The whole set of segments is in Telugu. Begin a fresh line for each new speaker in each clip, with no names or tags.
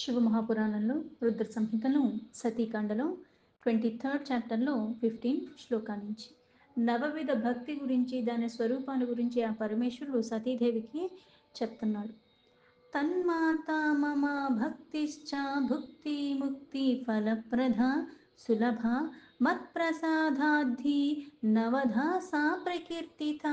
శివమహాపురాణంలో రుద్ర సంహితలో సతీకాండలో 23rd చాప్టర్లో 15 శ్లోకాల నుంచి నవవిధ భక్తి గురించి దాని స్వరూపాన్ని గురించి ఆ పరమేశ్వరుడు సతీదేవికి చెప్తున్నాడు. తన్మాత మమ భక్తిశ్చ భుక్తి ముక్తి ఫలప్రద సులభ మత్ప్రసాదాద్ధి నవధా సా ప్రకీర్తిత.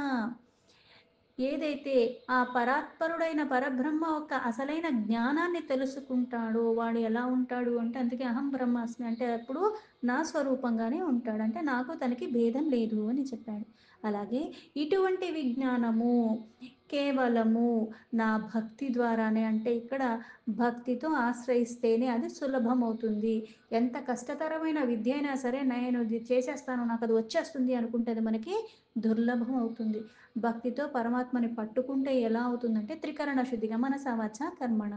ఏదైతే ఆ పరాత్పరుడైన పరబ్రహ్మ యొక్క అసలైన జ్ఞానాన్ని తెలుసుకుంటాడో వాడు ఎలా ఉంటాడు అంటే, అందుకే అహం బ్రహ్మాస్మి అంటే అప్పుడు నా స్వరూపంగానే ఉంటాడు, అంటే నాకు తనకి భేదం లేదు అని చెప్పాడు. అలాగే ఇటువంటి విజ్ఞానము కేవలము నా భక్తి ద్వారానే, అంటే ఇక్కడ భక్తితో ఆశ్రయిస్తేనే అది సులభమవుతుంది. ఎంత కష్టతరమైన విద్య అయినా సరే నేను ఇది చేసేస్తాను నాకు అది వచ్చేస్తుంది అనుకుంటే అది మనకి దుర్లభం అవుతుంది. భక్తితో పరమాత్మని పట్టుకుంటే ఎలా అవుతుందంటే త్రికరణ శుద్ధిగా మనస వాచ కర్మణ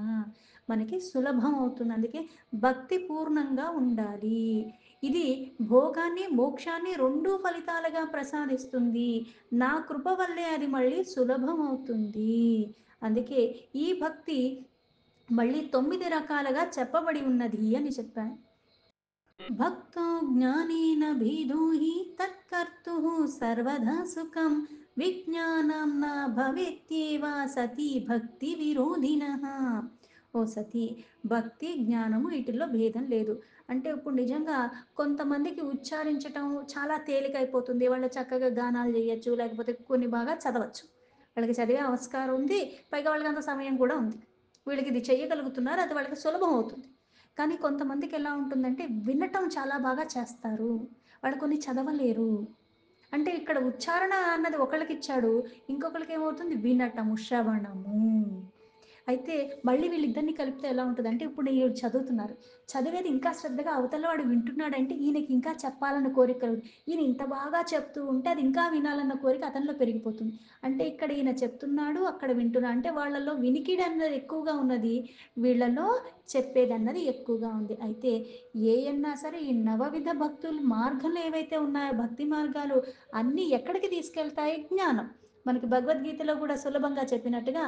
మనకి సులభం అవుతుంది. అందుకే భక్తి పూర్ణంగా ఉండాలి. ఇది భోగాన్ని మోక్షాన్ని రెండూ ఫలితాలుగా ప్రసాదిస్తుంది. నా కృప వల్లే అది మళ్ళీ సులభం అవుతుంది. అందుకే ఈ భక్తి మళ్ళీ 9 రకాలుగా చెప్పబడి ఉన్నది అని చెప్పాను. భక్తో జ్ఞానేన భేదో హి తత్కర్తుః సర్వదా సుఖం విజ్ఞానం నా భవేత్యేవ సతీ భక్తి విరోధినః. ఓ సతీ, భక్తి జ్ఞానము వీటిల్లో భేదం లేదు. అంటే ఇప్పుడు నిజంగా కొంతమందికి ఉచ్చారించటం చాలా తేలికైపోతుంది, వాళ్ళు చక్కగా గానాలు చేయొచ్చు, లేకపోతే కొన్ని బాగా చదవచ్చు, వాళ్ళకి చదివే ఆస్కారం ఉంది, పైగా వాళ్ళకి అంత సమయం కూడా ఉంది, వీళ్ళకి ఇది చేయగలుగుతున్నారు, అది వాళ్ళకి సులభం అవుతుంది. కానీ కొంతమందికి ఎలా ఉంటుందంటే వినటం చాలా బాగా చేస్తారు, వాళ్ళు కొన్ని చదవలేరు. అంటే ఇక్కడ ఉచ్చారణ అన్నది ఒకళ్ళకి ఇచ్చాడు, ఇంకొకరికి ఏమవుతుంది వినటము శ్రవణము. అయితే మళ్ళీ వీళ్ళిద్దరిని కలిపితే ఎలా ఉంటుంది అంటే, ఇప్పుడు ఈయన చదువుతున్నారు, చదివేది ఇంకా శ్రద్ధగా అవతల వాడు వింటున్నాడంటే ఈయనకి ఇంకా చెప్పాలన్న కోరిక కలుగుతుంది. ఈయన ఇంత బాగా చెప్తూ ఉంటే అది ఇంకా వినాలన్న కోరిక అతనిలో పెరిగిపోతుంది. అంటే ఇక్కడ ఈయన చెప్తున్నాడు, అక్కడ వింటున్నాడు, అంటే వాళ్ళలో వినికిడి అన్నది ఎక్కువగా ఉన్నది, వీళ్ళలో చెప్పేది అన్నది ఎక్కువగా ఉంది. అయితే ఏయన్నా సరే ఈ నవవిధ భక్తులు మార్గాలు ఏవైతే ఉన్నాయో భక్తి మార్గాలు అన్నీ ఎక్కడికి తీసుకెళ్తాయి? జ్ఞానం. మనకి భగవద్గీతలో కూడా సులభంగా చెప్పినట్టుగా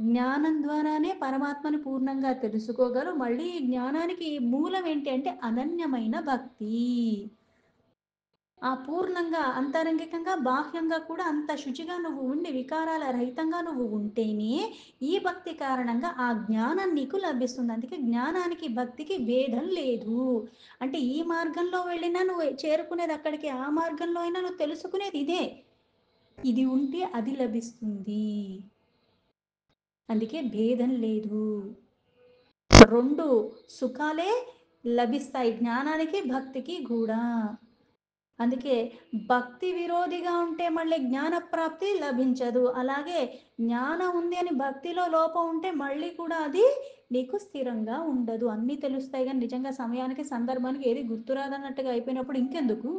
జ్ఞానం ద్వారానే పరమాత్మని పూర్ణంగా తెలుసుకోగలరు. మళ్ళీ ఈ జ్ఞానానికి మూలం ఏంటి అంటే అనన్యమైన భక్తి. ఆ పూర్ణంగా అంతరంగికంగా బాహ్యంగా కూడా అంత శుచిగా నువ్వు ఉండి వికారాల రహితంగా నువ్వు ఉంటేనే ఈ భక్తి కారణంగా ఆ జ్ఞానం నీకు లభిస్తుంది. అందుకే జ్ఞానానికి భక్తికి భేదం లేదు. అంటే ఈ మార్గంలో వెళ్ళినా నువ్వు చేరుకునేది అక్కడికి, ఆ మార్గంలో అయినా నువ్వు తెలుసుకునేది ఇదే. ఇది ఉంటే అది లభిస్తుంది. అందుకే భేదం లేదు, రెండు సుఖాలే లభిస్తాయి జ్ఞానానికి భక్తికి కూడా. అందుకే భక్తి విరోధిగా ఉంటే మళ్ళీ జ్ఞాన ప్రాప్తి లభించదు. అలాగే జ్ఞానం ఉంది అని భక్తిలో లోపం ఉంటే మళ్ళీ కూడా అది నీకు స్థిరంగా ఉండదు. అన్నీ తెలుస్తాయి కానీ నిజంగా సమయానికి సందర్భానికి ఏది గుర్తురాదన్నట్టుగా అయిపోయినప్పుడు ఇంకెందుకు.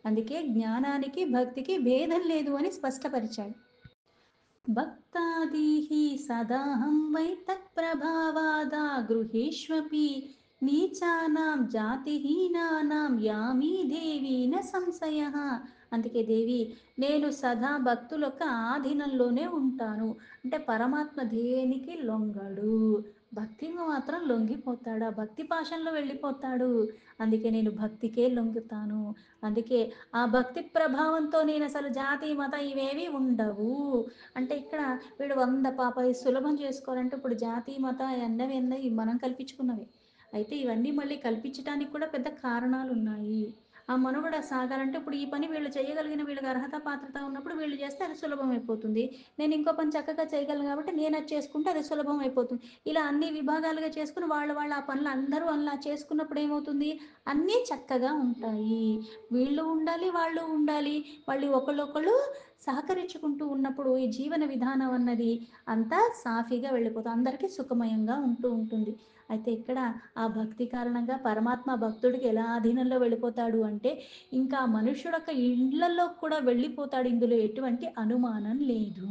అందుకే జ్ఞానానికి భక్తికి భేదం లేదు అని స్పష్టపరిచాడు. భక్తాదీః సదాహం వై తత్ప్రభావాదా గృహేష్వపి నీచానాం జాతిహీనానాం యామి దేవి న సంశయః. అందుకే దేవి, నేను సదా భక్తుల యొక్క ఆధీనంలోనే ఉంటాను. అంటే పరమాత్మ దేనికి లొంగడు, భక్తికి మాత్రం లొంగిపోతాడు, ఆ భక్తి పాశంలో వెళ్ళిపోతాడు. అందుకే నేను భక్తికే లొంగుతాను. అందుకే ఆ భక్తి ప్రభావంతో నేను అసలు జాతి మత ఇవేవి ఉండవు. అంటే ఇక్కడ వీడు 100 ఇది సులభం చేసుకోవాలంటే ఇప్పుడు జాతి మత అన్నవి అన్నవి మనం కల్పించుకున్నవి. అయితే ఇవన్నీ మళ్ళీ కల్పించడానికి కూడా పెద్ద కారణాలు ఉన్నాయి. ఆ మనుగడ సాగాలంటే ఇప్పుడు ఈ పని వీళ్ళు చేయగలిగిన, వీళ్ళకి అర్హత పాత్రత ఉన్నప్పుడు వీళ్ళు చేస్తే అది సులభం అయిపోతుంది. నేను ఇంకో పని చక్కగా చేయగలను కాబట్టి నేను అది చేసుకుంటే అది సులభం అయిపోతుంది. ఇలా అన్ని విభాగాలుగా చేసుకుని వాళ్ళు వాళ్ళు ఆ పనులు అందరూ అలా చేసుకున్నప్పుడు ఏమవుతుంది, అన్నీ చక్కగా ఉంటాయి. వీళ్ళు ఉండాలి, వాళ్ళు ఉండాలి, మళ్ళీ ఒకళ్ళొకళ్ళు సహకరించుకుంటూ ఉన్నప్పుడు ఈ జీవన విధానం అన్నది అంతా సాఫీగా వెళ్ళిపోతుంది, అందరికీ సుఖమయంగా ఉంటూ ఉంటుంది. అయితే ఇక్కడ ఆ భక్తి కారణంగా పరమాత్మ భక్తుడికి ఎలా అధీనంలో వెళ్ళిపోతాడు అంటే ఇంకా మనుష్యుడు యొక్క ఇళ్లలో కూడా వెళ్ళిపోతాడు, ఇందులో ఎటువంటి అనుమానం లేదు.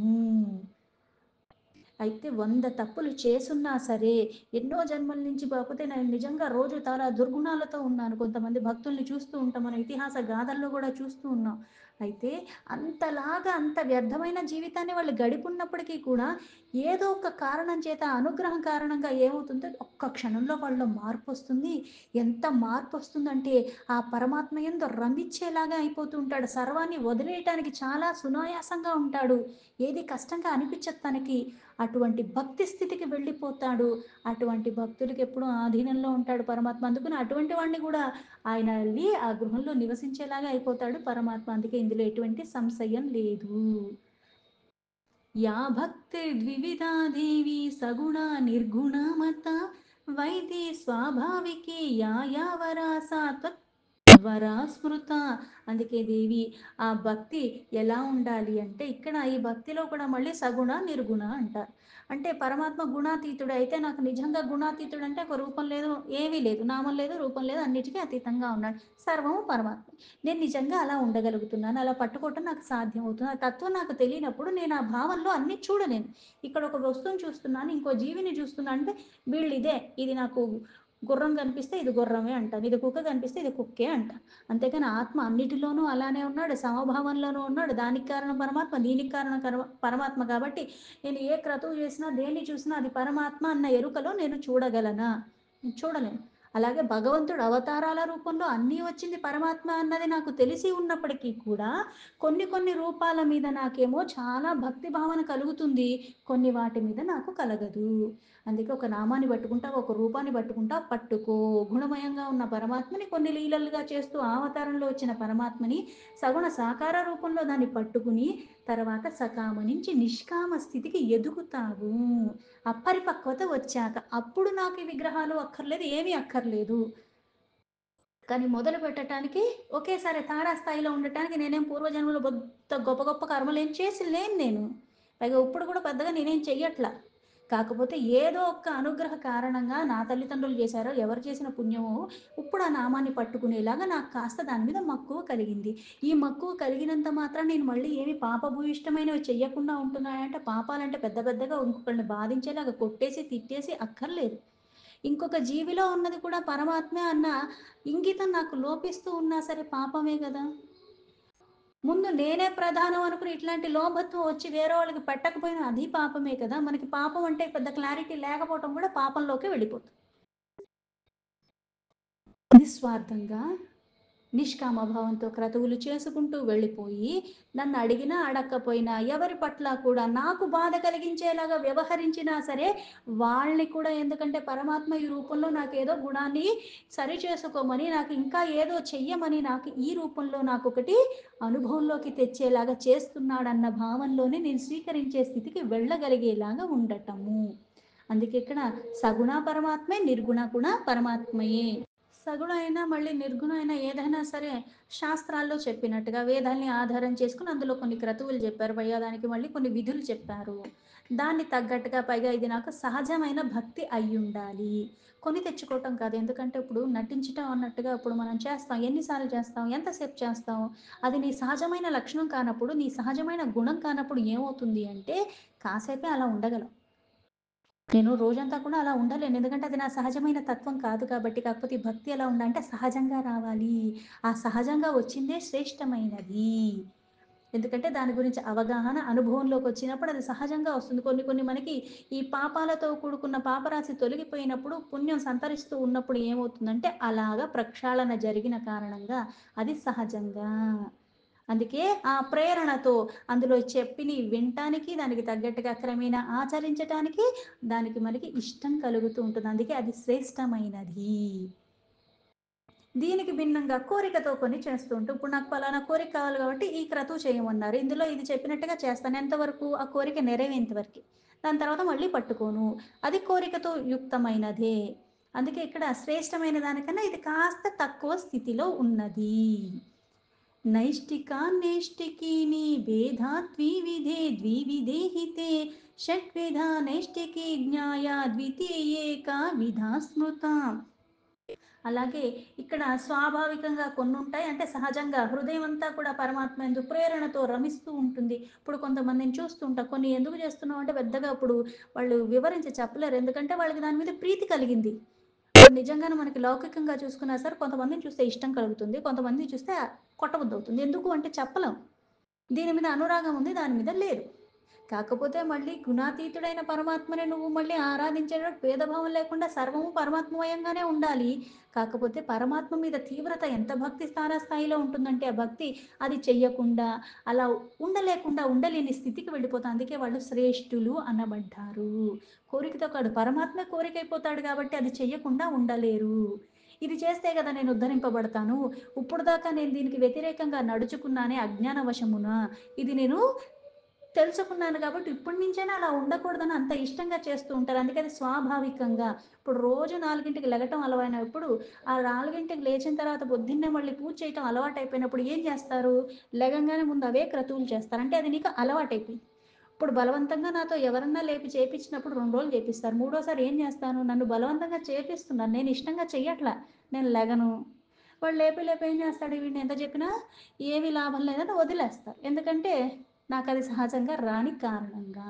అయితే 100 తప్పులు చేసున్నా సరే, ఎన్నో జన్మల నుంచి కాకపోతే నేను నిజంగా రోజు చాలా దుర్గుణాలతో ఉన్నాను. కొంతమంది భక్తుల్ని చూస్తూ ఉంటాం, మన ఇతిహాస గాథల్లో కూడా చూస్తూ ఉన్నాం. అయితే అంతలాగా అంత వ్యర్థమైన జీవితాన్ని వాళ్ళు గడిపున్నప్పటికీ కూడా ఏదో ఒక కారణం చేత అనుగ్రహం కారణంగా ఏమవుతుందో ఒక్క క్షణంలో వాళ్ళలో మార్పొస్తుంది. ఎంత మార్పొస్తుందంటే ఆ పరమాత్మ యందు రమించేలాగా అయిపోతూ ఉంటాడు. సర్వాన్ని వదిలేయటానికి చాలా సునాయాసంగా ఉంటాడు. ఏది కష్టంగా అనిపించదు తనకి. అటువంటి భక్తి స్థితికి వెళ్ళిపోతాడు. అటువంటి భక్తులకి ఎప్పుడూ ఆధీనంలో ఉంటాడు పరమాత్మ. అందుకని అటువంటి వాడిని కూడా ఆయన ఎళ్లి ఆ గృహంలో నివసించేలాగా అయిపోతాడు పరమాత్మ. అందుకే ఇందులో ఎటువంటి సంశయం లేదు. या भक्तिर्द्विविधा देवी सगुणा निर्गुणा मता वैदे स्वाभाविके या वरा सा వరా స్మృత. అందుకే దేవి ఆ భక్తి ఎలా ఉండాలి అంటే ఇక్కడ ఈ భక్తిలో కూడా మళ్ళీ సగుణ నిర్గుణ అంటారు. అంటే పరమాత్మ గుణాతీతుడు అయితే నాకు నిజంగా గుణాతీతుడు అంటే ఒక రూపం లేదు, ఏమీ లేదు, నామం లేదు, రూపం లేదు, అన్నిటికీ అతీతంగా ఉన్నాడు. సర్వము పరమాత్మ. నేను నిజంగా అలా ఉండగలుగుతున్నాను, అలా పట్టుకోవటం నాకు సాధ్యం అవుతుంది. ఆ తత్వం నాకు తెలియనప్పుడు నేను ఆ భావంలో అన్ని చూడలేను. ఇక్కడ ఒక వస్తువుని చూస్తున్నాను, ఇంకో జీవిని చూస్తున్నాను అంటే వీళ్ళు ఇదే, ఇది నాకు గుర్రం కనిపిస్తే ఇది గుర్రమే అంటాను, ఇది కుక్క కనిపిస్తే ఇది కుక్కే అంటాను. అంతేకాని ఆత్మ అన్నిటిలోనూ అలానే ఉన్నాడు, సమభావంలోనూ ఉన్నాడు. దానికి కారణం పరమాత్మ, దీనికి కారణం పరమాత్మ. కాబట్టి నేను ఏ క్రతువు చేసినా దేన్ని చూసినా అది పరమాత్మ అన్న ఎరుకలో నేను చూడగలనా? చూడలేను. అలాగే భగవంతుడు అవతారాల రూపంలో అన్నీ వచ్చింది పరమాత్మ అన్నది నాకు తెలిసి ఉన్నప్పటికీ కూడా కొన్ని కొన్ని రూపాల మీద నాకేమో చాలా భక్తి భావన కలుగుతుంది, కొన్ని వాటి మీద నాకు కలగదు. అందుకే ఒక నామాన్ని పట్టుకుంటా, ఒక రూపాన్ని పట్టుకుంటా, పట్టుకో. గుణమయంగా ఉన్న పరమాత్మని కొన్ని లీలలుగా చేస్తూ ఆ అవతారంలో వచ్చిన పరమాత్మని సగుణ సాకార రూపంలో దాన్ని పట్టుకుని తర్వాత సకామ నుంచి నిష్కామ స్థితికి ఎదుగుతావు. అపరిపక్వత వచ్చాక అప్పుడు నాకు ఈ విగ్రహాలు అక్కర్లేదు, ఏమీ అక్కర్లేదు. కానీ మొదలు పెట్టడానికి ఒకేసారి తారాస్థాయిలో ఉండటానికి నేనేం పూర్వజన్మలో గొప్ప గొప్ప కర్మలు ఏం చేసి లేను నేను. పైగా ఇప్పుడు కూడా పెద్దగా నేనేం చెయ్యట్లా. కాకపోతే ఏదో ఒక్క అనుగ్రహ కారణంగా నా తల్లిదండ్రులు చేశారో, ఎవరు చేసిన పుణ్యమో ఇప్పుడు ఆ నామాన్ని పట్టుకునేలాగా నాకు కాస్త దాని మీద మక్కువ కలిగింది. ఈ మక్కువ కలిగినంత మాత్రం నేను మళ్ళీ ఏమి పాపభూయిష్టమైనవి చెయ్యకుండా ఉంటున్నాయంటే, పాపాలంటే పెద్ద పెద్దగా ఇంకొకళ్ళని బాధించేలాగా కొట్టేసి తిట్టేసి అక్కర్లేదు. ఇంకొక జీవిలో ఉన్నది కూడా పరమాత్మే అన్న ఇంగితం నాకు లోపిస్తూ ఉన్నా సరే పాపమే గదా! ముందు నేనే ప్రధానం అనుకుని ఇట్లాంటి లోభత్వం వచ్చి వేరే వాళ్ళకి పెట్టకపోయినా అది పాపమే కదా! మనకి పాపం అంటే పెద్ద క్లారిటీ లేకపోవటం కూడా పాపంలోకే వెళ్ళిపోతుంది. నిస్వార్థంగా నిష్కామ భావంతో క్రతువులు చేసుకుంటూ వెళ్ళిపోయి, నన్ను అడిగినా అడక్కపోయినా ఎవరి పట్ల కూడా నాకు బాధ కలిగించేలాగా వ్యవహరించినా సరే, వాళ్ళని కూడా, ఎందుకంటే పరమాత్మ ఈ రూపంలో నాకేదో గుణాన్ని సరిచేసుకోమని, నాకు ఇంకా ఏదో చెయ్యమని, నాకు ఈ రూపంలో నాకొకటి అనుభవంలోకి తెచ్చేలాగా చేస్తున్నాడన్న భావంలోనే నేను స్వీకరించే స్థితికి వెళ్ళగలిగేలాగా ఉండటము. అందుకే ఇక్కడ సగుణ పరమాత్మే, నిర్గుణ కూడా పరమాత్మయే. సగుణ అయినా మళ్ళీ నిర్గుణ అయినా ఏదైనా సరే శాస్త్రాల్లో చెప్పినట్టుగా వేదాల్ని ఆధారం చేసుకుని అందులో కొన్ని క్రతువులు చెప్పారు. పైగా దానికి మళ్ళీ కొన్ని విధులు చెప్పారు. దాన్ని తగ్గట్టుగా పైగా ఇది నాకు సహజమైన భక్తి అయ్యుండాలి. కొని తెచ్చుకోవటం కాదు. ఎందుకంటే ఇప్పుడు నటించటం అన్నట్టుగా ఇప్పుడు మనం చేస్తాం. ఎన్నిసార్లు చేస్తాం? ఎంతసేపు చేస్తాం? అది నీ సహజమైన లక్షణం కానప్పుడు, నీ సహజమైన గుణం కానప్పుడు ఏమవుతుంది అంటే కాసేపే అలా ఉండగలం. నేను రోజంతా కూడా అలా ఉండలేను. ఎందుకంటే అది నా సహజమైన తత్వం కాదు కాబట్టి. కాకపోతే ఈ భక్తి ఎలా ఉందంటే సహజంగా రావాలి. ఆ సహజంగా వచ్చిందే శ్రేష్టమైనది. ఎందుకంటే దాని గురించి అవగాహన అనుభవంలోకొచ్చినప్పుడు అది సహజంగా వస్తుంది. కొన్ని కొన్ని మనకి ఈ పాపాలతో కూడుకున్న పాపరాశి తొలగిపోయినప్పుడు, పుణ్యం సంతరిస్తూ ఉన్నప్పుడు ఏమవుతుందంటే అలాగా ప్రక్షాళన జరిగిన కారణంగా అది సహజంగా. అందుకే ఆ ప్రేరణతో అందులో చెప్పినయి వినటానికి, దానికి తగ్గట్టుగా క్రమేణా ఆచరించటానికి, దానికి మనకి ఇష్టం కలుగుతూ ఉంటుంది. అందుకే అది శ్రేష్టమైనది. దీనికి భిన్నంగా కోరికతో కొన్ని చేస్తూ ఉంటాం. ఇప్పుడు నాకు పలానా కోరిక కావాలి కాబట్టి ఈ క్రతువు చేయమన్నారు. ఇందులో ఇది చెప్పినట్టుగా చేస్తాను. ఎంతవరకు? ఆ కోరిక నెరవేరేంత వరకే. దాని తర్వాత మళ్ళీ పట్టుకోను. అది కోరికతో యుక్తమైనదే. అందుకే ఇక్కడ శ్రేష్టమైన దానికన్నా ఇది కాస్త తక్కువ స్థితిలో ఉన్నది. నైష్టికాన్నేష్టికీని భేదా ద్వివిధే ద్వివిధే హితే షడ్విధా నైష్టికీ జ్ఞాయ ద్వితీయేకా విధా స్మృత. అలాగే ఇక్కడ స్వాభావికంగా కొన్నుంటాయి. అంటే సహజంగా హృదయం అంతా కూడా పరమాత్మ యందు ప్రేరణతో రమిస్తూ ఉంటుంది. ఇప్పుడు కొంతమందిని చూస్తూ ఉంటా. కొన్ని ఎందుకు చేస్తున్నాం అంటే పెద్దగా ఇప్పుడు వాళ్ళు వివరించి చెప్పలేరు. ఎందుకంటే వాళ్ళకి దాని మీద ప్రీతి కలిగింది. ఇప్పుడు నిజంగానే మనకి లౌకికంగా చూసుకున్నా సరే కొంతమందిని చూస్తే ఇష్టం కలుగుతుంది. కొంతమందిని చూస్తే కొట్టబుద్దవుతుంది. ఎందుకు అంటే చెప్పలేం. దీని మీద అనురాగం ఉంది, దాని మీద లేదు. కాకపోతే మళ్ళీ గుణాతీతుడైన పరమాత్మని నువ్వు మళ్ళీ ఆరాధించేటప్పుడు భేదభావం లేకుండా సర్వము పరమాత్మమయంగానే ఉండాలి. కాకపోతే పరమాత్మ మీద తీవ్రత ఎంత భక్తి స్థాయిలో ఉంటుందంటే ఆ భక్తి అది చెయ్యకుండా అలా ఉండలేని స్థితికి వెళ్ళిపోతాం. అందుకే వాళ్ళు శ్రేష్ఠులు అనబడ్డారు. కోరికతో కాదు, పరమాత్మ కోరికైపోతాడు కాబట్టి అది చెయ్యకుండా ఉండలేరు. ఇది చేస్తే కదా నేను ఉద్ధరింపబడతాను. ఇప్పుడు దాకా నేను దీనికి వ్యతిరేకంగా నడుచుకున్నానే అజ్ఞాన వశమున. ఇది నేను తెలుసుకున్నాను కాబట్టి ఇప్పటి నుంచైనా అలా ఉండకూడదని అంత ఇష్టంగా చేస్తూ ఉంటారు. అందుకని స్వాభావికంగా ఇప్పుడు రోజు 4కి లెగటం అలవైనప్పుడు ఆ 4కి లేచిన తర్వాత పొద్దున్నే మళ్ళీ పూజ చేయటం అలవాటైపోయినప్పుడు ఏం చేస్తారు? లెగంగానే ముందు అవే క్రతువులు చేస్తారు. అంటే అది నీకు అలవాటైపోయింది. ఇప్పుడు బలవంతంగా నాతో ఎవరన్నా లేపి చేపించినప్పుడు 2 రోజులు చేపిస్తారు. మూడోసారి ఏం చేస్తాను? నన్ను బలవంతంగా చేపిస్తున్నారు. నేను ఇష్టంగా చెయ్యట్లా. నేను లెగను. వాడు లేపి ఏం చేస్తాడు? వీడిని ఎంత చెప్పినా ఏమీ లాభం లేదని వదిలేస్తారు. ఎందుకంటే నాకు అది సహజంగా రాని కారణంగా.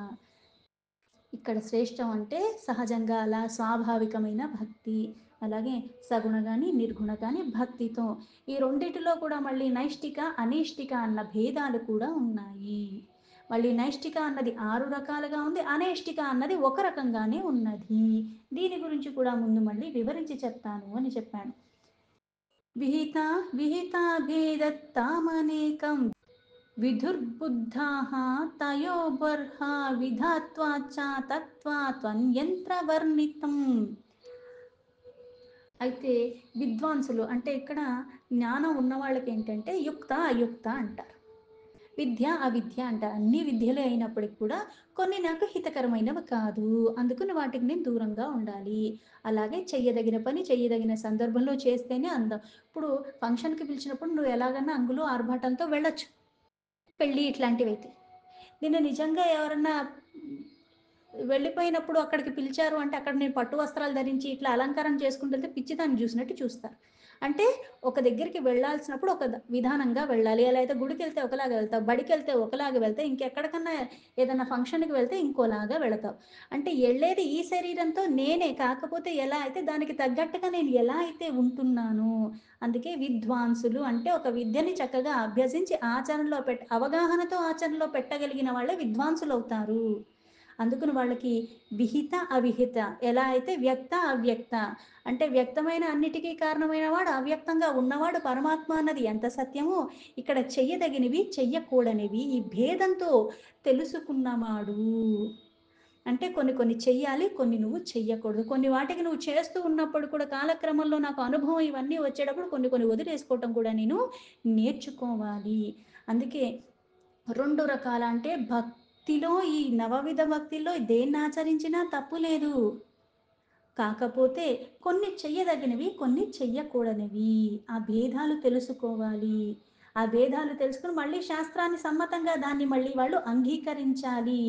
ఇక్కడ శ్రేష్టం అంటే సహజంగా అలా స్వాభావికమైన భక్తి. అలాగే సగుణ గాని, నిర్గుణ గాని భక్తితో. ఈ రెండిటిలో కూడా మళ్ళీ నైష్టిక, అనైష్టిక అన్న భేదాలు కూడా ఉన్నాయి. మళ్ళీ నైష్టిక అన్నది 6 రకాలుగా ఉంది. అనైష్టిక అన్నది ఒక రకంగానే ఉన్నది. దీని గురించి కూడా ముందు మళ్ళీ వివరించి చెప్తాను అని చెప్పాను. విహిత విహిత భేదత్తామనేకం విధుర్బుద్ధాః తయోర్బర్హా విధాత్వాచ్చ తత్వా త్వన్యంత్రవర్ణితం. అయితే విద్వాంసులు అంటే ఇక్కడ జ్ఞానం ఉన్న వాళ్ళకి ఏంటంటే యుక్త అయుక్త అంటారు. విద్య అవిద్య అంటారు. అన్ని విద్యలే అయినప్పటికీ కూడా కొన్ని నాకు హితకరమైనవి కాదు. అందుకని వాటికి నేను దూరంగా ఉండాలి. అలాగే చెయ్యదగిన పని చెయ్యదగిన సందర్భంలో చేస్తేనే అందం. ఇప్పుడు ఫంక్షన్‌కి పిలిచినప్పుడు నువ్వు ఎలాగన్నా అంగులు ఆర్భాటంతో వెళ్ళొచ్చు. పెళ్ళి ఇట్లాంటివైతే. నిన్ను నిజంగా ఎవరన్నా వెళ్ళిపోయినప్పుడు అక్కడికి పిలిచారు అంటే అక్కడ నేను పట్టు వస్త్రాలు ధరించి ఇట్లా అలంకారం చేసుకుంటూ పిచ్చిదాన్ని చూసినట్టు చూస్తారు. అంటే ఒక దగ్గరికి వెళ్ళాల్సినప్పుడు ఒక విధానంగా వెళ్ళాలి. ఎలా అయితే గుడికెళ్తే ఒకలాగా వెళ్తావు, బడికెళ్తే ఒకలాగా వెళ్తావు, ఇంకెక్కడికన్నా ఏదైనా ఫంక్షన్‌కి వెళ్తే ఇంకోలాగా వెళతావు. అంటే ఎళ్ళేది ఈ శరీరంతో నేనే. కాకపోతే ఎలా అయితే దానికి తగ్గట్టుగా నేను ఎలా అయితే ఉంటున్నానో అందుకే విద్వాంసులు అంటే ఒక విద్యని చక్కగా అభ్యసించి ఆచరణలో అవగాహనతో ఆచరణలో పెట్టగలిగిన వాళ్ళే విద్వాంసులవుతారు. అందుకని వాళ్ళకి విహిత అవిహిత ఎలా అయితే వ్యక్త అవ్యక్త అంటే వ్యక్తమైన అన్నిటికీ కారణమైన వాడు అవ్యక్తంగా ఉన్నవాడు పరమాత్మ అన్నది ఎంత సత్యమో ఇక్కడ చెయ్యదగినవి చెయ్యకూడనివి ఈ భేదంతో తెలుసుకున్నవాడు. అంటే కొన్ని కొన్ని చెయ్యాలి, కొన్ని నువ్వు చెయ్యకూడదు. కొన్ని వాటికి నువ్వు చేస్తూ ఉన్నప్పుడు కూడా కాలక్రమంలో నాకు అనుభవం ఇవన్నీ వచ్చేటప్పుడు కొన్ని కొన్ని వదిలేసుకోవటం కూడా నేను నేర్చుకోవాలి. అందుకే 2 రకాల అంటే భక్తిలో ఈ నవవిధ భక్తిలో దేన్ని ఆచరించినా తప్పు లేదు. కాకపోతే కొన్ని చెయ్యదగినవి, కొన్ని చెయ్యకూడనివి. ఆ భేదాలు తెలుసుకోవాలి. ఆ భేదాలు తెలుసుకొని మళ్ళీ శాస్త్రాన్ని సమ్మతంగా దాన్ని మళ్ళీ వాళ్ళు అంగీకరించాలి.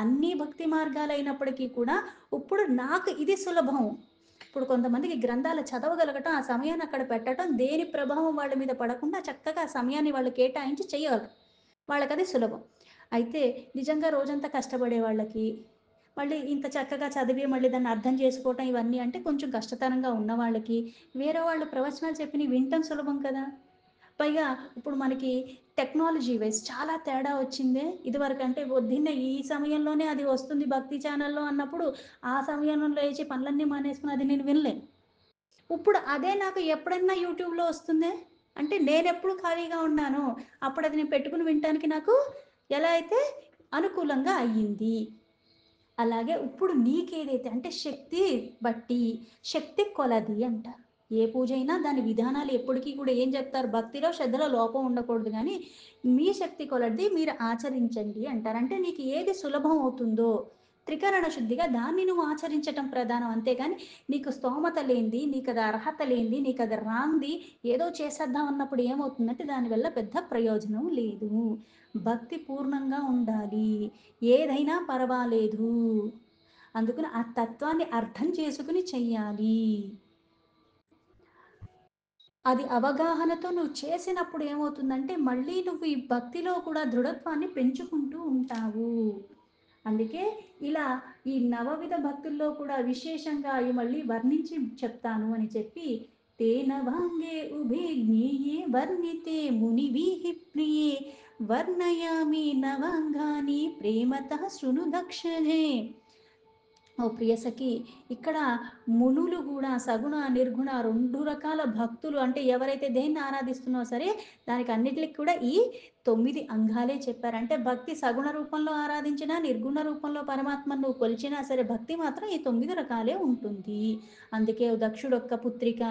అన్నీ భక్తి మార్గాలైనప్పటికీ కూడా ఇప్పుడు నాకు ఇది సులభం. ఇప్పుడు కొంతమందికి గ్రంథాలు చదవగలగటం, ఆ సమయాన్ని అక్కడ పెట్టటం, దేని ప్రభావం వాళ్ళ మీద పడకుండా చక్కగా ఆ సమయాన్ని వాళ్ళు కేటాయించి చేయగలరు. వాళ్ళకది సులభం. అయితే నిజంగా రోజంతా కష్టపడే వాళ్ళకి, మళ్ళీ ఇంత చక్కగా చదివి మళ్ళీ దాన్ని అర్థం చేసుకోవటం ఇవన్నీ అంటే కొంచెం కష్టతరంగా ఉన్నవాళ్ళకి, వేరే వాళ్ళు ప్రవచనాలు చెప్పినవి వినటం సులభం కదా! పైగా ఇప్పుడు మనకి టెక్నాలజీ వైస్ చాలా తేడా వచ్చిందే. ఇదివరకంటే పొద్దున్నే ఈ సమయంలోనే అది వస్తుంది భక్తి ఛానల్‌లో అన్నప్పుడు, ఆ సమయంలో లేచి పనులన్నీ మానేసుకొని అది నేను వినలేను. ఇప్పుడు అదే నాకు ఎప్పుడన్నా యూట్యూబ్‌లో వస్తుందే, అంటే నేనెప్పుడు ఖాళీగా ఉన్నానో, అప్పుడది నేను పెట్టుకొని వినటానికి నాకు ఎలా అయితే అనుకూలంగా అయ్యింది. అలాగే ఇప్పుడు నీకేదైతే అంటే శక్తి బట్టి, శక్తి కొలది అంటారు. ఏ పూజైనా దాని విధానాలు ఎప్పటికీ కూడా ఏం చెప్తారు? భక్తిలో, శ్రద్ధలో లోపం ఉండకూడదు గానీ, మీ శక్తి కొలది మీరు ఆచరించండి అంటారు. అంటే నీకు ఏది సులభం అవుతుందో, త్రికరణ శుద్ధిగా దాన్ని నువ్వు ఆచరించటం ప్రధానం. అంతేగాని నీకు స్తోమత లేనిది, నీకది అర్హత లేనిది, నీకది రాంది ఏదో చేసేద్దాం అన్నప్పుడు ఏమవుతుందంటే దానివల్ల పెద్ద ప్రయోజనం లేదు. భక్తి పూర్ణంగా ఉండాలి. ఏదైనా పర్వాలేదు. అందుకని ఆ తత్వాన్ని అర్థం చేసుకొని చెయ్యాలి. అది అవగాహనతో నువ్వు చేసినప్పుడు ఏమవుతుందంటే, మళ్ళీ నువ్వు ఈ భక్తిలో కూడా దృఢత్వాన్ని పెంచుకుంటూ ఉంటావు. అందుకే ఇలా ఈ నవవిధ భక్తుల్లో కూడా విశేషంగా అవి మళ్ళీ వర్ణించి చెప్తాను అని చెప్పి, తేన వాంగే ఉభే జ్ఞేయే వర్ణితే మునివిః ప్రియే వర్ణయామి నవాంగాని ప్రేమతః శృణు దక్షిణే. ఓ ప్రియసఖి, ఇక్కడ మునులు కూడా సగుణ నిర్గుణ రెండు రకాల భక్తులు, అంటే ఎవరైతే దేన్ని ఆరాధిస్తున్నారో సరే దానికి అన్నిటికి కూడా ఈ 9 అంగాలే చెప్పారు. అంటే భక్తి సగుణ రూపంలో ఆరాధించినా నిర్గుణ రూపంలో పరమాత్మను నువ్వు కొలిచినా సరే భక్తి మాత్రం ఈ 9 రకాలే ఉంటుంది. అందుకే దక్షుడొక్క పుత్రిక,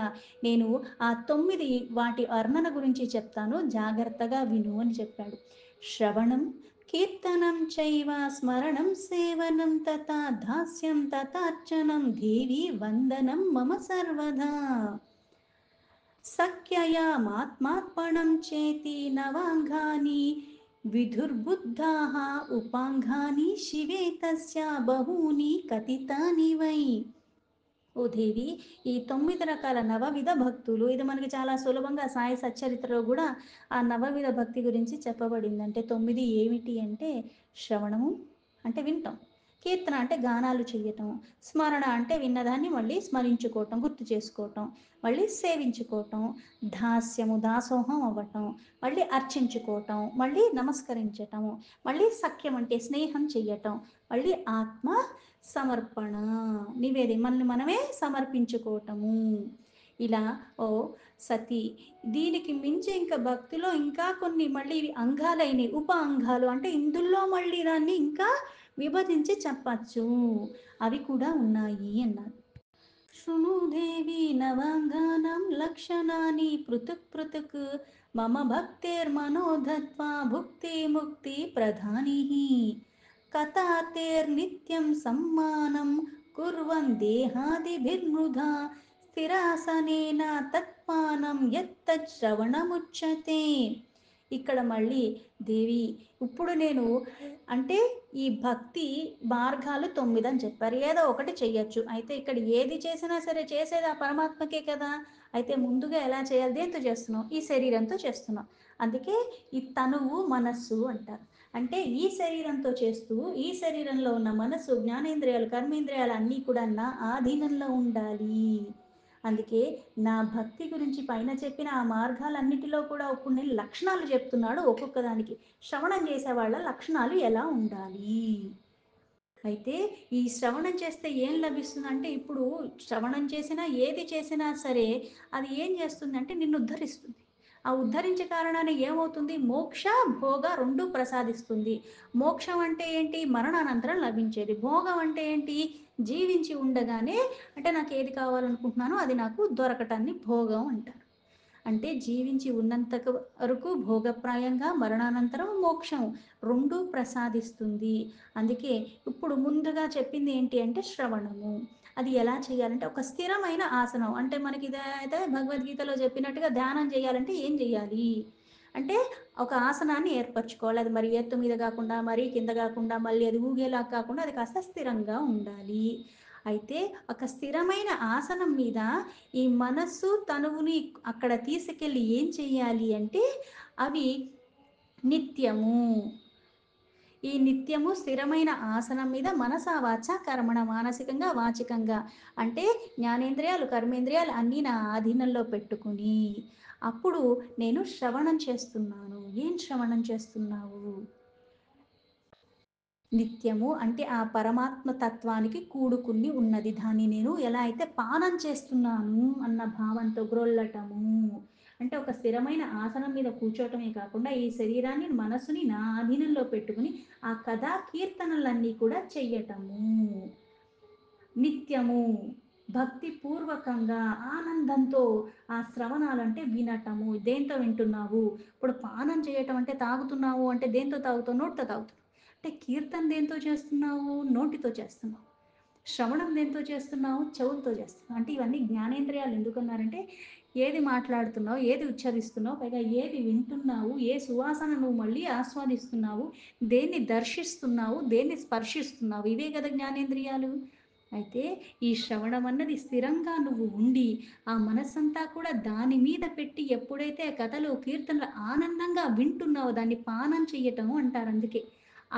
నేను ఆ 9 వాటి వర్ణన గురించి చెప్తాను, జాగ్రత్తగా విను అని చెప్పాడు. శ్రవణం కీర్తనం చైవ స్మరణం సేవనం తథా దాస్యం తథార్చనం దేవి వందనం మమ సర్వదా. సఖ్యయామాత్మార్పణం చేతి నవాంగాని విధుర్బుద్ధాః ఉపాంగాని శివే తస్య బహూని కథితాని వై. ఓ దేవి, ఈ 9 రకాల నవవిధ భక్తులు, ఇది మనకి చాలా సులభంగా సాయి సచ్చరిత్రలో కూడా ఆ నవవిధ భక్తి గురించి చెప్పబడింది. అంటే 9 ఏమిటి అంటే శ్రవణము అంటే వింటాం, కీర్తన అంటే గానాలు చేయటం, స్మరణ అంటే విన్నదాన్ని మళ్ళీ స్మరించుకోవటం గుర్తు చేసుకోవటం, మళ్ళీ సేవించుకోవటం, దాస్యము దాసోహం అవ్వటం, మళ్ళీ అర్చించుకోవటం, మళ్ళీ నమస్కరించటం, మళ్ళీ సఖ్యం అంటే స్నేహం చెయ్యటం, మళ్ళీ ఆత్మ సమర్పణ మనల్ని మనమే సమర్పించుకోవటము. ఇలా ఓ సతి, దీనికి మించి ఇంకా భక్తిలో ఇంకా కొన్ని మళ్ళీ ఇవి అంగాలైనవి, ఉప అంగాలు, అంటే ఇందులో మళ్ళీ దాన్ని ఇంకా విభజించి చెప్పచ్చు, అవి కూడా ఉన్నాయి అన్నారు. శృణు దేవి నవాంగానం లక్షణాని పృథక్ పృథక్ మమ భక్తేర్మనోధత్వా భుక్తి ముక్తి ప్రధాని. కథాతేర్నిత్యం సమ్మానం కుర్వన్ దేహాదిభిర్మృధా స్థిరాసనేన తత్పానం యత్తత్ శ్రవణముచ్యతే. ఇక్కడ మళ్ళీ దేవి, ఇప్పుడు నేను అంటే ఈ భక్తి మార్గాలు 9 అని చెప్పారు, ఏదో ఒకటి చెయ్యొచ్చు. అయితే ఇక్కడ ఏది చేసినా సరే చేసేది ఆ పరమాత్మకే కదా. అయితే ముందుగా ఎలా చేయాలి, దేంతో చేస్తున్నావు, ఈ శరీరంతో చేస్తున్నావు. అందుకే ఈ తనువు మనస్సు అంటారు. అంటే ఈ శరీరంతో చేస్తూ ఈ శరీరంలో ఉన్న మనస్సు జ్ఞానేంద్రియాలు కర్మేంద్రియాలు అన్నీ కూడా నా ఆధీనంలో ఉండాలి. అందుకే నా భక్తి గురించి పైన చెప్పిన ఆ మార్గాలన్నిటిలో కూడా ఇప్పుడు నేను లక్షణాలు చెప్తున్నాడు ఒక్కొక్క దానికి. శ్రవణం చేసే వాళ్ళ లక్షణాలు ఎలా ఉండాలి. అయితే ఈ శ్రవణం చేస్తే ఏం లభిస్తుందంటే, ఇప్పుడు శ్రవణం చేసినా ఏది చేసినా సరే అది ఏం చేస్తుందంటే నిన్ను ఉద్ధరిస్తుంది. ఆ ఉద్ధరించే కారణాన్ని ఏమవుతుంది, మోక్ష భోగ రెండు ప్రసాదిస్తుంది. మోక్షం అంటే ఏంటి, మరణానంతరం లభించేది. భోగం అంటే ఏంటి, జీవించి ఉండగానే, అంటే నాకు ఏది కావాలనుకుంటున్నానో అది నాకు దొరకటాన్ని భోగం అంటారు. అంటే జీవించి ఉన్నంత వరకు భోగప్రాయంగా, మరణానంతరం మోక్షం రెండు ప్రసాదిస్తుంది. అందుకే ఇప్పుడు ముందుగా చెప్పింది ఏంటి అంటే శ్రవణము. అది ఎలా చేయాలంటే ఒక స్థిరమైన ఆసనం, అంటే మనకి ఇదైతే భగవద్గీతలో చెప్పినట్టుగా ధ్యానం చేయాలంటే ఏం చేయాలి అంటే ఒక ఆసనాన్ని ఏర్పరచుకోవాలి. అది మరి ఎత్తు మీద కాకుండా, మరీ కింద కాకుండా, మళ్ళీ అది ఊగేలా కాకుండా అది కాస్త స్థిరంగా ఉండాలి. అయితే ఒక స్థిరమైన ఆసనం మీద ఈ మనస్సు తనువుని అక్కడ తీసుకెళ్ళి ఏం చెయ్యాలి అంటే అవి నిత్యము, ఈ నిత్యము స్థిరమైన ఆసనం మీద మనస వాచ కర్మణ, మానసికంగా వాచికంగా, అంటే జ్ఞానేంద్రియాలు కర్మేంద్రియాలు అన్నీ నా ఆధీనంలో పెట్టుకుని అప్పుడు నేను శ్రవణం చేస్తున్నాను. ఏం శ్రవణం చేస్తున్నావు, నిత్యము అంటే ఆ పరమాత్మ తత్వానికి కూడుకుని ఉన్నది, దాన్ని నేను ఎలా అయితే పానం చేస్తున్నాను అన్న భావంతో గ్రొల్లటము. అంటే ఒక స్థిరమైన ఆసనం మీద కూర్చోవటమే కాకుండా ఈ శరీరాన్ని మనసుని నా ఆధీనంలో పెట్టుకుని ఆ కథా కీర్తనలన్నీ కూడా చెయ్యటము. నిత్యము భక్తి పూర్వకంగా ఆనందంతో ఆ శ్రవణాలంటే వినటము. దేంతో వింటున్నావు, ఇప్పుడు పానం చేయటం అంటే తాగుతున్నావు, అంటే దేంతో తాగుతావు, నోటితో తాగుతావు. అంటే కీర్తన దేంతో చేస్తున్నావు, నోటితో చేస్తున్నావు. శ్రవణం దేంతో చేస్తున్నావు, చెవులతో చేస్తున్నావు. అంటే ఇవన్నీ జ్ఞానేంద్రియాలు ఎందుకన్నారంటే ఏది మాట్లాడుతున్నావు, ఏది ఉచ్చరిస్తున్నావు, పైగా ఏది వింటున్నావు, ఏ సువాసన నువ్వు మళ్ళీ ఆస్వాదిస్తున్నావు, దేన్ని దర్శిస్తున్నావు, దేన్ని స్పర్శిస్తున్నావు, ఇవే కదా జ్ఞానేంద్రియాలు. అయితే ఈ శ్రవణం అన్నది స్థిరంగా నువ్వు ఉండి ఆ మనస్సంతా కూడా దాని మీద పెట్టి ఎప్పుడైతే కథలు కీర్తనలు ఆనందంగా వింటున్నావో దాన్ని పానం చెయ్యటము అంటారు. అందుకే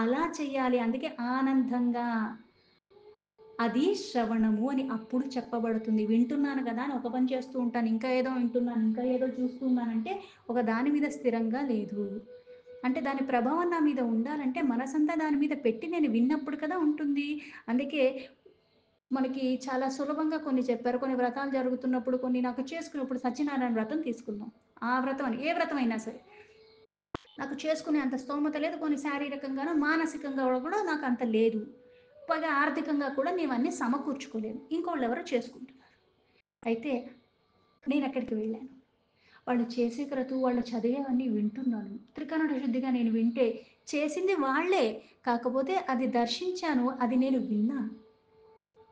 అలా చెయ్యాలి. అందుకే ఆనందంగా, అది శ్రవణము అని అప్పుడు చెప్పబడుతుంది. వింటున్నాను కదా అని ఒక పని చేస్తూ ఉంటాను, ఇంకా ఏదో వింటున్నాను, ఇంకా ఏదో చూస్తున్నానంటే ఒక దాని మీద స్థిరంగా లేదు. అంటే దాని ప్రభావం నా మీద ఉండాలంటే మనసంతా దాని మీద పెట్టి నేను విన్నప్పుడు కదా ఉంటుంది. అందుకే మనకి చాలా సులభంగా కొన్ని చెప్పారు. కొన్ని వ్రతాలు జరుగుతున్నప్పుడు, కొన్ని నాకు చేసుకున్నప్పుడు సత్యనారాయణ వ్రతం తీసుకుందాం. ఆ వ్రతం అని ఏ వ్రతం అయినా సరే. నాకు చేసుకునే అంత స్తోమత లేదు. కొన్ని శారీరకంగాను, మానసికంగా కూడా నాకు అంత లేదు. పైగా ఆర్థికంగా కూడా మేమన్నీ సమకూర్చుకోలేము. ఇంకోళ్ళెవరో చేసుకుంటున్నారు. అయితే నేనక్కడికి వెళ్ళాను. వాళ్ళు చేసే క్రతువు, వాళ్ళు చదివేవన్నీ వింటున్నాను. త్రికరణ శుద్ధిగా నేను వింటే చేసింది వాళ్ళే. కాకపోతే అది దర్శించాను. అది నేను విన్నాను.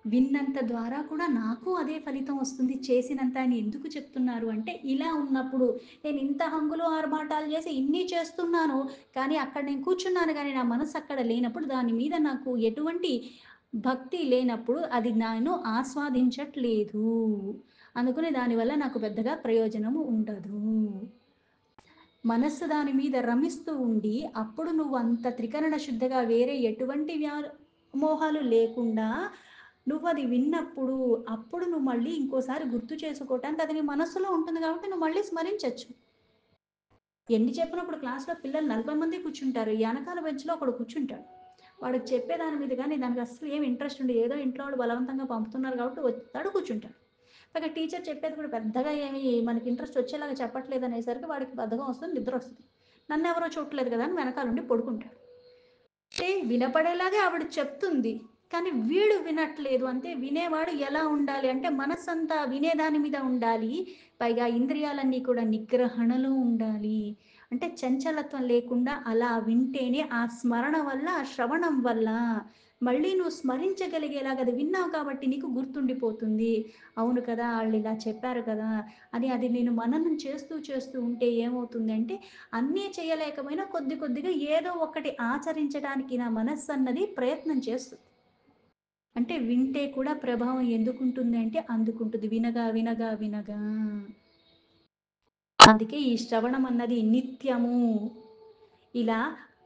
విన్నంత ద్వారా కూడా నాకు అదే ఫలితం వస్తుంది చేసినంత అని ఎందుకు చెప్తున్నారు అంటే, ఇలా ఉన్నప్పుడు నేను ఇంత హంగులు ఆర్భాటాలు చేసి ఇన్ని చేస్తున్నాను. కానీ అక్కడ నేను కూర్చున్నాను గానీ, నా మనసు అక్కడ లేనప్పుడు, దాని మీద నాకు ఎటువంటి భక్తి లేనప్పుడు, అది నేను ఆస్వాదించట్లేదు. అందుకని దానివల్ల నాకు పెద్దగా ప్రయోజనము ఉండదు. మనస్సు దాని మీద రమిస్తూ ఉండి, అప్పుడు నువ్వు అంత త్రికరణ శుద్ధిగా వేరే ఎటువంటి మోహాలు లేకుండా నువ్వది విన్నప్పుడు, అప్పుడు నువ్వు మళ్ళీ ఇంకోసారి గుర్తు చేసుకోవటానికి అది నీ మనస్సులో ఉంటుంది కాబట్టి నువ్వు మళ్ళీ స్మరించొచ్చు. ఎన్ని చెప్పినప్పుడు క్లాస్‌లో పిల్లలు 40 మంది కూర్చుంటారు. ఎనకాల బెంచ్‌లో ఒకడు కూర్చుంటాడు. వాడికి చెప్పే దాని మీద గాని దానికి అస్సలు ఏమి ఇంట్రెస్ట్ ఉండదు. ఏదో ఇంట్లో వాళ్ళు బలవంతంగా పంపుతున్నారు కాబట్టి వస్తాడు కూర్చుంటాడు. పైగా టీచర్ చెప్పేది కూడా పెద్దగా ఏమి మనకి ఇంట్రెస్ట్ వచ్చేలాగా చెప్పట్లేదనేసరికి వాడికి బద్ధకం వస్తుంది, నిద్రొస్తుంది. నన్నెవరో చూడట్లేదు కదా అని వెనకాలుండి పడుకుంటాడు. అంటే వినపడేలాగే ఆవిడ చెప్తుంది. కానీ వీడు వినట్లేదు. అంటే వినేవాడు ఎలా ఉండాలి అంటే మనస్సంతా వినేదాని మీద ఉండాలి. పైగా ఇంద్రియాలన్నీ కూడా నిగ్రహణలో ఉండాలి. అంటే చంచలత్వం లేకుండా అలా వింటేనే ఆ స్మరణ వల్ల, ఆ శ్రవణం వల్ల మళ్ళీ నువ్వు స్మరించగలిగేలాగా అది విన్నావు కాబట్టి నీకు గుర్తుండిపోతుంది. అవును కదా! ఆళ్ళిలా చెప్పారు కదా! అని అది నేను మననం చేస్తూ చేస్తూ ఉంటే ఏమవుతుందంటే అన్నీ చేయలేకపోయినా కొద్ది కొద్దిగా ఏదో ఒకటి ఆచరించడానికి నా మనస్సన్నది ప్రయత్నం చేస్తుంది. అంటే వింటే కూడా ప్రభావం ఎందుకుంటుంది అంటే అందుకుంటుంది. వినగా, వినగా, వినగా. అందుకే ఈ శ్రవణం అన్నది నిత్యము. ఇలా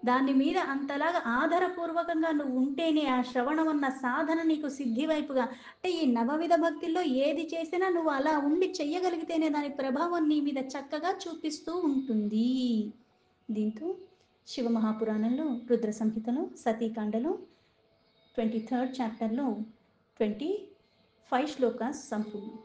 దాని మీద అంతలాగా ఆధారపూర్వకంగా నువ్వు ఉంటేనే ఆ శ్రవణం అన్న సాధన నీకు సిద్ధి వైపుగా అంటే ఈ నవవిధ భక్తుల్లో ఏది చేసినా నువ్వు అలా ఉండి చెయ్యగలిగితేనే దాని ప్రభావం నీ మీద చక్కగా చూపిస్తూ ఉంటుంది. దీంతో శివమహాపురాణంలో రుద్ర సంహితలో సతీకాండలో 23rd చాప్టర్లో 25 శ్లోకాస్ సంపూర్ణం.